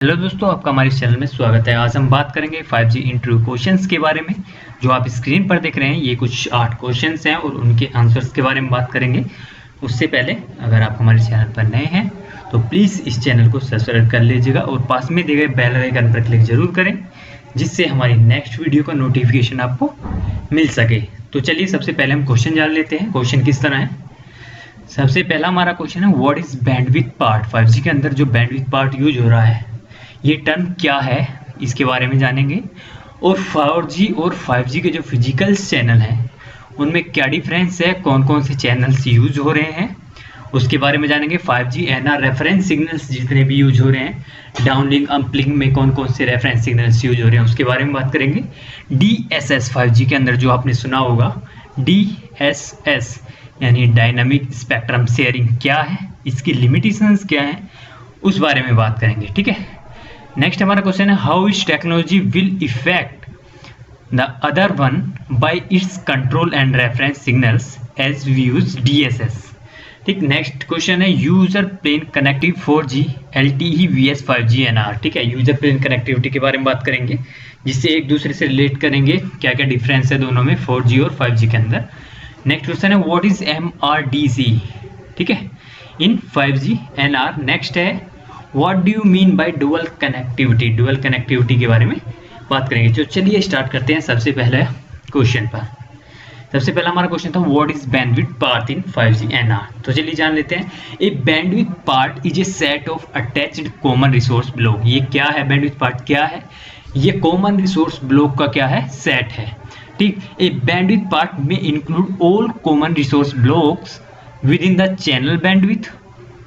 Hello दोस्तों, आपका हमारे चैनल में स्वागत है। आज हम बात करेंगे 5G इंटरव्यू क्वेश्चंस के बारे में। जो आप स्क्रीन पर देख रहे हैं ये कुछ 8 क्वेश्चंस हैं और उनके आंसर्स के बारे में बात करेंगे। उससे पहले अगर आप हमारे चैनल पर नए हैं तो प्लीज़ इस चैनल को सब्सक्राइब कर लीजिएगा और पास में दिए गए बेल आइकन पर क्लिक जरूर करें, जिससे हमारी नेक्स्ट वीडियो का नोटिफिकेशन आपको मिल सके। तो चलिए सबसे पहले हम क्वेश्चन जान लेते हैं। क्वेश्चन किस तरह है। सबसे पहला हमारा क्वेश्चन है, what is bandwidth part. 5G के अंदर जो बैंडविड्थ पार्ट यूज हो रहा है ये टर्म क्या है, इसके बारे में जानेंगे। और 4G और 5G के जो फिजिकल चैनल हैं उनमें क्या डिफरेंस है, कौन कौन से चैनल्स यूज हो रहे हैं उसके बारे में जानेंगे। 5G NR रेफरेंस सिग्नल्स जितने भी यूज हो रहे हैं, डाउनलिंक अपलिंक में कौन कौन से रेफरेंस सिग्नल्स यूज हो रहे हैं उसके बारे में बात करेंगे। DSS 5G के अंदर जो आपने सुना होगा, DSS यानी डायनामिक स्पेक्ट्रम शेयरिंग क्या है, इसकी लिमिटेशंस क्या है, उस बारे में बात करेंगे। ठीक है। नेक्स्ट हमारा क्वेश्चन है, how each technology will effect the other one by its control and reference signals as we use DSS। ठीक। नेक्स्ट क्वेश्चन है, user plane connective 4G LTE vs 5G NR। ठीक है, यूजर प्लेन कनेक्टिविटी के बारे में बात करेंगे, जिससे एक दूसरे से रिलेट करेंगे क्या क्या डिफरेंस है दोनों में 4G और 5G के अंदर। नेक्स्ट क्वेश्चन है, व्हाट इज MRDC। ठीक है, इन 5G NR। नेक्स्ट है, what do you mean by dual connectivity. Dual connectivity के बारे में बात करेंगे। तो चलिए स्टार्ट करते हैं सबसे पहले क्वेश्चन पर। सबसे पहला हमारा क्वेश्चन था, what is bandwidth part in 5G NR। तो चलिए जान लेते हैं। A bandwidth part is a set of attached common resource block. ये क्या है, बैंडविड्थ पार्ट क्या है, ये कॉमन रिसोर्स ब्लॉक का क्या है, सेट है। ठीक। ए बैंडविड्थ पार्ट में include all common resource blocks with in the channel bandwidth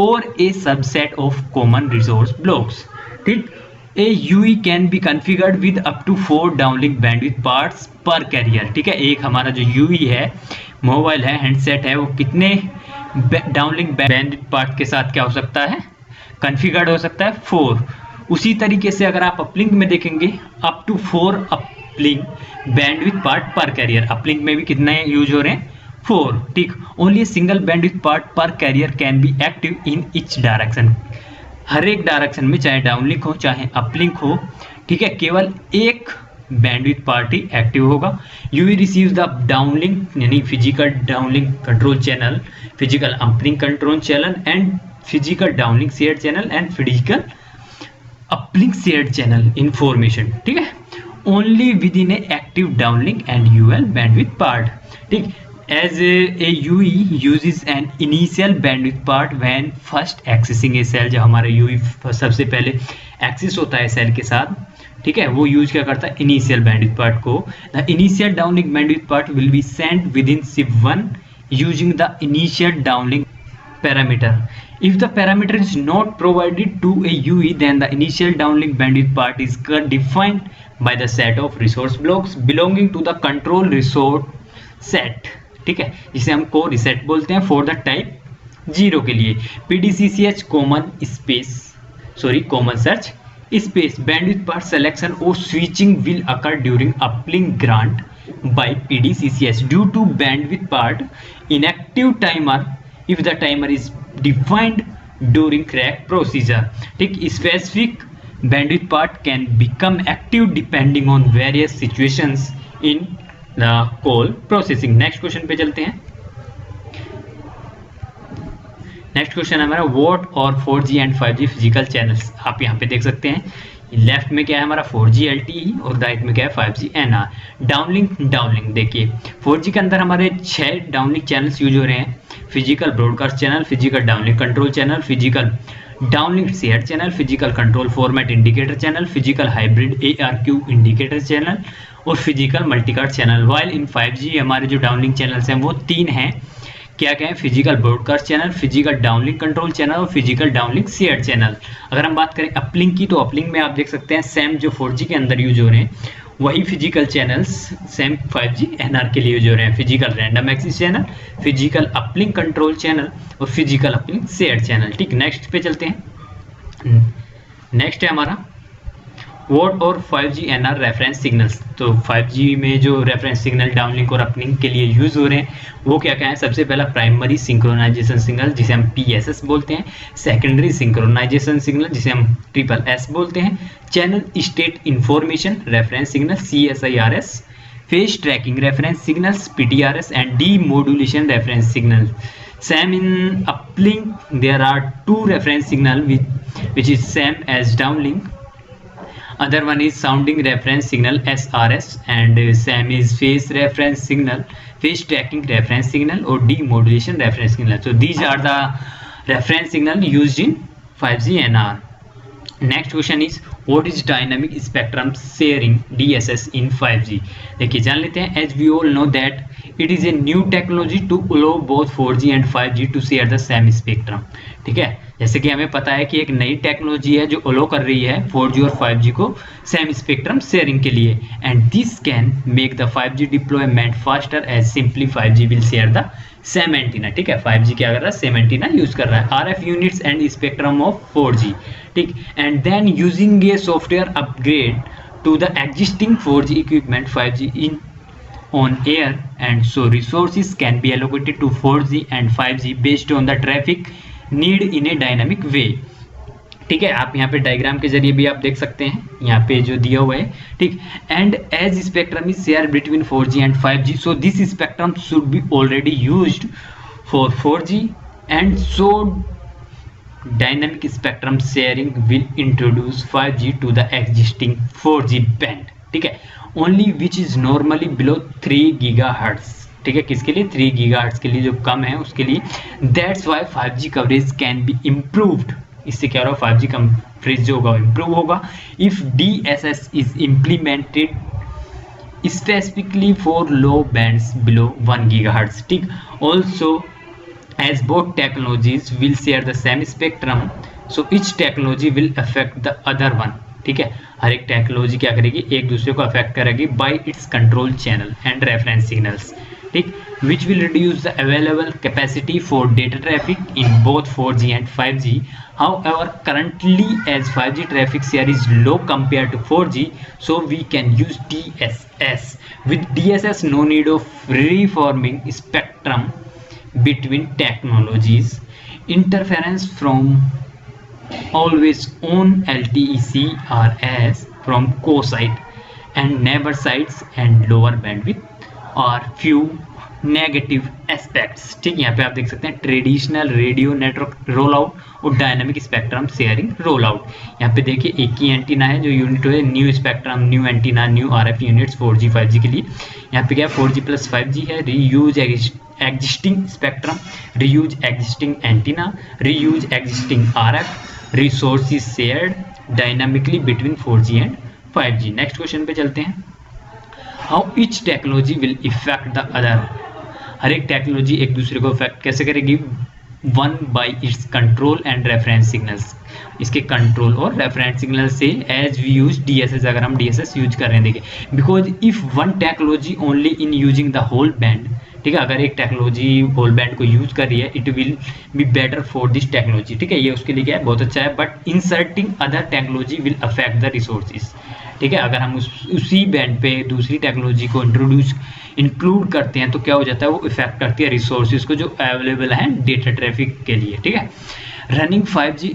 or a subset of common resource blocks। ठीक। A UE can be configured with up to 4 downlink bandwidth parts per carrier। ठीक है, एक हमारा जो UE है, mobile है, handset है, वो कितने डाउनलिंक बैंडविड्थ पार्ट के साथ क्या हो सकता है, कॉन्फ़िगर्ड हो सकता है, 4। उसी तरीके से अगर आप अपलिंक में देखेंगे, up to 4 uplink bandwidth part per carrier. Uplink में भी कितने यूज हो रहे हैं, 4। ठीक। Only single bandwidth part per carrier can be active in each direction. हर एक डायरेक्शन में, चाहे डाउनलिंक हो चाहे अपलिंक हो, ठीक है, केवल एक बैंडविड्थ पार्ट ही एक्टिव होगा। यूवी रिसीव्स द डाउनलिंक यानी physical downlink control channel, physical uplink control channel and physical downlink share channel and physical uplink share channel information. ठीक है, only with in a active downlink and UL bandwidth part. ठीक। As a UE uses an initial bandwidth part when first accessing a cell। जब हमारा UE सबसे पहले access होता है cell के साथ, ठीक है, वो यूज क्या करता है, इनिशियल बैंडविड्थ पार्ट को। The initial downlink bandwidth part will be sent with in SIP1 using the initial downlink parameter। If the parameter is not provided to a UE, then the initial downlink bandwidth part is defined by the set of resource blocks belonging to the control resource set। ठीक है, जिसे हम को reset बोलते हैं for the type 0 के लिए। PDCCH common search space bandwidth part selection और switching will occur during uplink grant by PDCCH due to bandwidth part inactive timer if the timer is defined during crack procedure. ठीक। Specific bandwidth part can become active depending on various situations in the call processing. Next question पे चलते हैं। Next question हमारा, what और 4G and 5G physical channels. आप यहाँ पे देख सकते हैं, लेफ्ट में क्या है हमारा 4G LTE और राइट में क्या है 5G NR। डाउनलिंक देखिए, 4G के अंदर हमारे 6 डाउनलिंक चैनल्स यूज हो रहे हैं। Physical broadcast channel, physical downlink control channel, physical downlink share channel, physical control format indicator channel, physical hybrid ARQ indicator channel और physical multicast channel. While in 5G हमारे जो downlink channels हैं वो 3 हैं। क्या क्या है, physical broadcast channel, physical downlink control channel और फिजिकल डाउनलिंक शेयर चैनल। अगर हम बात करें अपलिंक की, तो अपलिंक में आप देख सकते हैं सेम जो 4G के अंदर यूज हो रहे हैं वही physical channels same 5G NR के लिए यूज हो रहे हैं। Physical random access channel, physical uplink control channel और फिजिकल अपलिंक शेयर चैनल। ठीक। नेक्स्ट पे चलते हैं। नेक्स्ट है हमारा, व्हाट और 5G NR रेफरेंस सिग्नल्स। तो 5G में जो रेफरेंस सिग्नल डाउनलिंक और अपलिंक के लिए यूज हो रहे हैं वो क्या क्या है। सबसे पहला प्राइमरी सिंक्रोनाइजेशन सिग्नल जिसे हम PSS बोलते हैं, सेकेंडरी सिंक्रोनाइजेशन सिग्नल जिसे हम SSS बोलते हैं, channel state information reference signal CSIRS, phase tracking reference signals PTRS and demodulation reference signal. Same in uplink, there are two reference signal which is same as downlink. Other one is sounding reference signal SRS and same is phase reference signal, phase tracking reference signal or demodulation reference signal. So these are the reference signal used in 5G NR. Next question is what is dynamic spectrum sharing DSS in 5G। देखिए जान लेते हैं। As we all know that it is a new technology to allow both 4G and 5G to share the same spectrum. ठीक है, जैसे कि हमें पता है कि एक नई टेक्नोलॉजी है जो अलो कर रही है 4G और 5G को सेम स्पेक्ट्रम शेयरिंग के लिए, and this can make the 5G deployment faster as simply 5G will share the same antenna. ठीक है, 5G क्या कर रहा है, सेम एंटीना यूज कर रहा है, RF units and spectrum of 4G। ठीक, and then using a software upgrade to the existing 4G equipment 5G in on air, and so resources can be allocated to 4G and 5G based on the traffic need in a dynamic way। ठीक है, आप यहाँ पे diagram के जरिए भी आप देख सकते हैं, यहाँ पे जो दिया हुआ है। ठीक, and as spectrum is share between 4G and 5G, so this spectrum should be already used for 4G and so dynamic spectrum sharing will introduce 5G to the existing 4G band। ठीक है, only which is normally below 3 GHz। ठीक है, किसके लिए, 3 GHz के लिए, जो कम है उसके लिए। That's why 5G coverage can be improved। इससे क्या हो रहा है, 5G कवरेज जो होगा इम्प्रूव होगा if DSS is implemented specifically for low bands below 1 GHz। ठीक, also as both technologies will share the same spectrum, so each technology will affect the other one। ठीक है, हर एक टेक्नोलॉजी क्या करेगी, एक दूसरे को अफेक्ट करेगी by its control channel and reference signals। ठीक, which will reduce the available capacity for data traffic in both 4G and 5G। However, currently as 5G traffic share is low compared to 4G, so we can use DSS। With DSS, no need of reforming spectrum between technologies, interference from always on LTE-CRS from co-site and neighbor sites and lower bandwidth are few negative aspects. ठीक, यहाँ पे आप देख सकते हैं traditional radio network roll out और dynamic spectrum sharing roll out. यहाँ पे देखिए एक ही एंटीना है जो यूनिट है, new spectrum, new antenna, new RF units 4G 5G के लिए। यहाँ पे क्या है, 4G + 5G है, reuse existing spectrum, reuse existing antenna, reuse existing RF, resources shared dynamically between 4G and 5G। Next question पे चलते हैं। How each technology will effect the other. हर एक टेक्नोलॉजी एक दूसरे को इफेक्ट कैसे करेगी, one by its control and reference signals. इसके कंट्रोल और रेफरेंस सिग्नल से एज वी यूज DSS, अगर हम DSS यूज कर रहे हैं, देखिए because if one technology only in using the whole band. ठीक है, अगर एक टेक्नोलॉजी होल बैंड को यूज कर रही है, it will be better for this technology. ठीक है, ये उसके लिए क्या है, बहुत अच्छा है, but inserting other technology will affect the resources. ठीक है, अगर हम उसी बैंड पे दूसरी टेक्नोलॉजी को इंक्लूड करते हैं तो क्या हो जाता है, वो इफेक्ट करती है रिसोर्सेज को जो अवेलेबल हैं डेटा ट्रैफिक के लिए। ठीक है, running 5G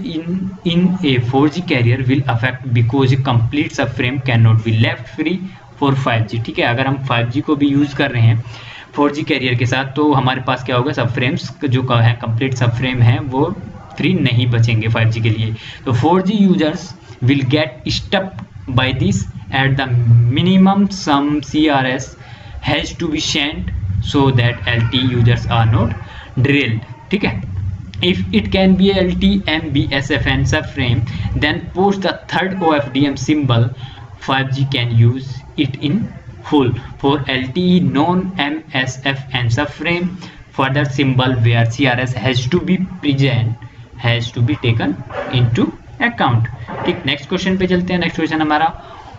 in a 4G carrier will affect because a complete subframe cannot be left free for 5G। ठीक है, अगर हम 5G को भी यूज कर रहे हैं 4G कैरियर के साथ, तो हमारे पास क्या होगा, सब फ्रेम्स जो है, कंप्लीट सब फ्रेम है, वो फ्री नहीं बचेंगे 5G के लिए। तो 4G users will get stuck by this at the minimum some CRS has to be sent so that LTE users are not drilled। ठीक है, if it can be LTE MBSFN subframe then post the third OFDM symbol 5G can use it in full for LTE non MSFN subframe further symbol where CRS has to be present has to be taken into account। ठीक, next question पे चलते हैं। Next question हमारा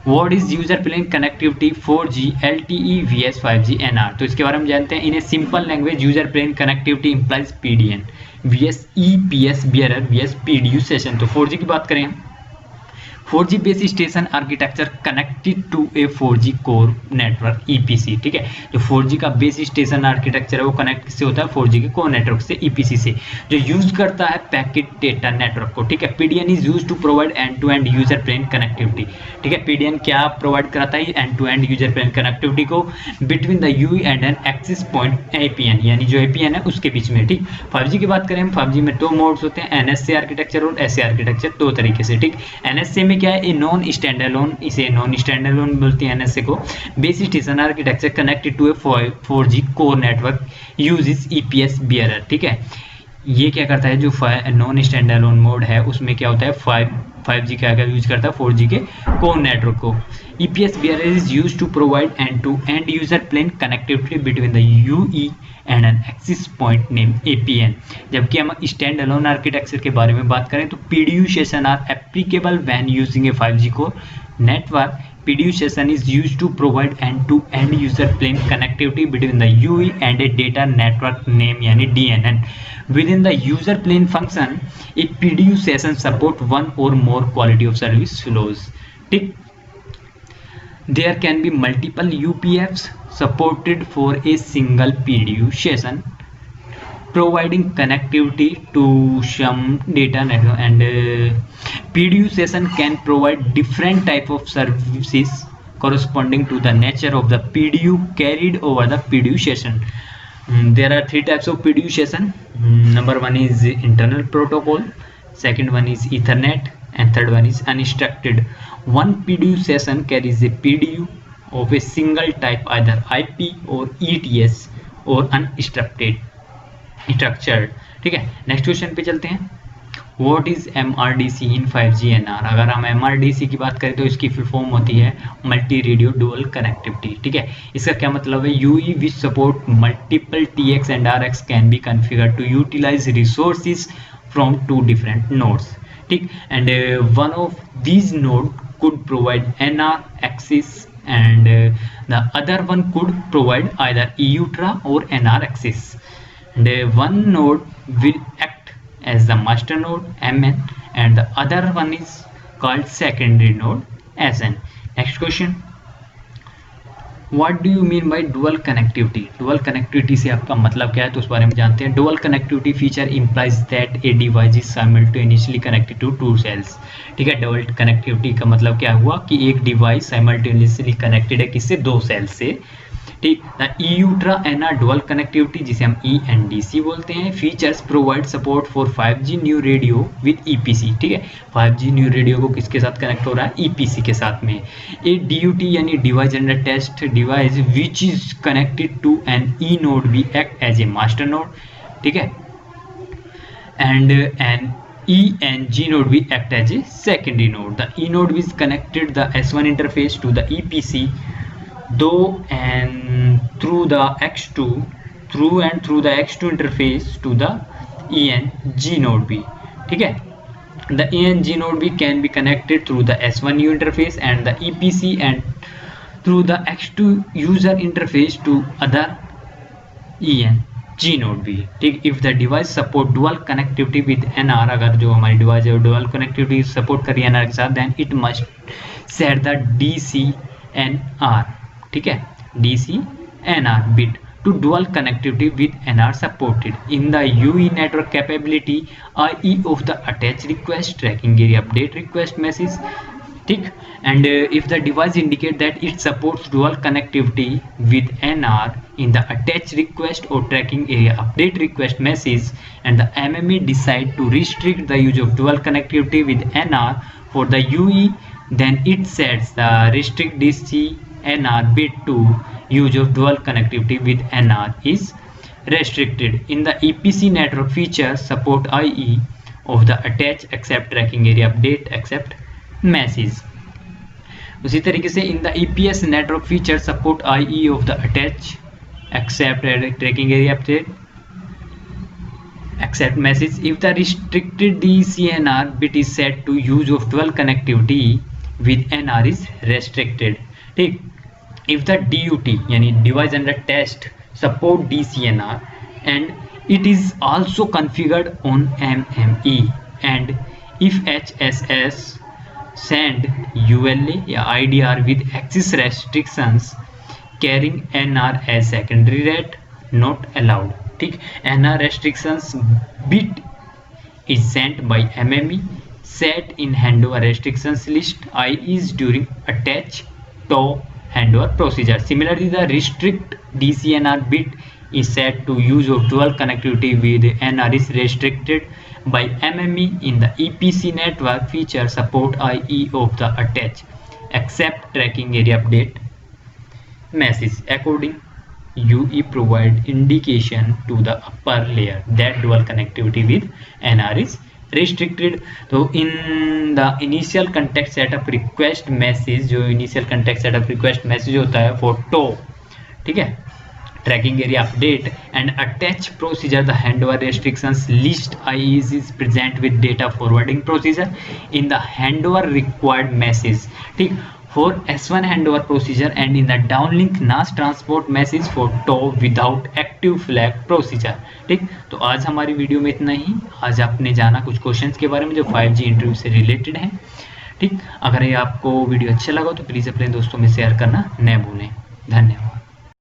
what is user plane connectivity 4G LTE vs 5G NR। तो इसके बारे में जानते हैं। In a simple language user plane connectivity implies PDN vs EPS bearer vs PDU session. तो 4G की बात करें, 4G base station architecture connected to a 4G core network EPC। ठीक है, जो 4G का बेस स्टेशन आर्किटेक्चर है वो कनेक्ट किससे होता है, 4G के कोर नेटवर्क से EPC से, जो यूज करता है पैकेट डेटा नेटवर्क को। ठीक है, PDN is use to provide end to end user plane connectivity. ठीक है, PDN क्या प्रोवाइड कराता है, end to end user plane connectivity को between the UI and an access point APN, यानी जो APN है उसके बीच में। ठीक, 5G की बात करें हम, 5G में दो मोड्स होते हैं, NSA आर्किटेक्चर और SA आर्किटेक्चर, दो तरीके से। ठीक, NSA में क्या है, ए नॉन स्टैंडअलोन, इसे नॉन स्टैंडअलोन बोलते हैं NSA को, base station architecture connected to a 4G core network uses EPS bearer. ठीक है, ये क्या करता है, जो नॉन स्टैंडअलोन मोड है उसमें क्या होता है, 5G क्या यूज करता है, 4G के कोर नेटवर्क को। EPS bearer is used to provide end-to-end user plane connectivity between the UE and an access point named APN। जबकि हम स्टैंड अलोन आर्किटेक्चर के बारे में बात करें तो PDU session are applicable when using a 5G core network। PDU session is used to provide end-to-end user plane connectivity between the UE and a data network name यानी DNN। Within the user plane function, a PDU session support one or more quality of service flows। ठीक, there can be multiple UPFs supported for a single PDU session, providing connectivity to some data network, and PDU session can provide different type of services corresponding to the nature of the PDU carried over the PDU session। There are three types of PDU session। Number one is internal protocol, second one is Ethernet, and third one is unstructured। One PDU session carries a PDU of a single type, either IP or ETS or unstructured। ठीक है, next question पे चलते हैं। What is MRDC in 5G NR? अगर हम MRDC की बात करें तो इसकी फुल फॉर्म होती है मल्टी रेडियो डुअल कनेक्टिविटी। ठीक है, इसका क्या मतलब है, UE which support multiple TX and RX can be configured to utilize resources from two different nodes। ठीक, and one of these node could provide NR access and the other one could provide either EUTRA or NR access, and one node will act as the master node MN and the other one is called secondary node SN। Next question, What do you mean by dual connectivity? Dual connectivity से आपका मतलब क्या है, तो उस बारे में जानते हैं। Dual connectivity feature implies that a device is simultaneously connected to two cells। ठीक है, डबल कनेक्टिविटी का मतलब क्या हुआ कि एक डिवाइस साइमल्टेनियसली कनेक्टेड है किससे, दो सेल से। ठीक, EUTRA NR डुअल कनेक्टिविटी जिसे हम ENDC बोलते हैं, features provide support for 5G new radio with EPC। ठीक है, 5G न्यू रेडियो को किसके साथ कनेक्ट हो रहा है, EPC के साथ में। ए DUT यानी device under test device which is connected to an E node B act as a master node. ठीक है, and an ENG node we act as a secondary node। The E node is connected the S1 interface to the EPC though and through the X2 interface to the ENG node B। ठीक है, the ENG node B can be connected through the S1U interface and the EPC and through the X2 user interface to other ENG node B। ठीक, if the device support dual connectivity with NR, अगर जो हमारी device है dual connectivity support कर रही है NR के साथ, then it must set the DCNR। ठीक है, DCNR bit to dual connectivity with NR supported in the UE network capability IE of the attach request tracking area update request message। ठीक, and if the device indicate that it supports dual connectivity with NR in the attach request or tracking area update request message and the MME decide to restrict the use of dual connectivity with NR for the UE, then it sets the restrict DCNR bit to use of dual connectivity with NR is restricted in the EPC network feature support IE of the attach accept tracking area update accept message। उसी तरीके से in the EPS network feature support IE of the attach accept tracking area update accept message if the restricted DCNR bit is set to use of dual connectivity with NR is restricted। ठीक, if the DUT यानी device under test support DCNR and it is also configured on MME and if HSS send ULA या IDR with access restrictions carrying NR as secondary rate not allowed. ठीक, NR restrictions bit is sent by MME set in handover restrictions list I is during attach to handover procedure. Similarly, the restrict DCNR bit is set to use of dual connectivity with NR is restricted by MME in the EPC network feature support IE of the attach except tracking area update message. According UE provide indication to the upper layer that dual connectivity with NR is restricted. तो in the initial context setup request message, जो initial context setup request message होता है for TO, ठीक है, tracking area update and attach procedure, the handover restrictions list IE is present with data forwarding procedure in the handover required message. ठीक, for S1 handover procedure and in the downlink NAS transport message for TO without active flag procedure. ठीक, तो आज हमारी video में इतना ही। आज आपने जाना कुछ क्वेश्चंस के बारे में जो 5G इंटरव्यू से रिलेटेड हैं। ठीक, अगर ये आपको वीडियो अच्छा लगा तो प्लीज़ अपने दोस्तों में शेयर करना न भूलें। धन्यवाद।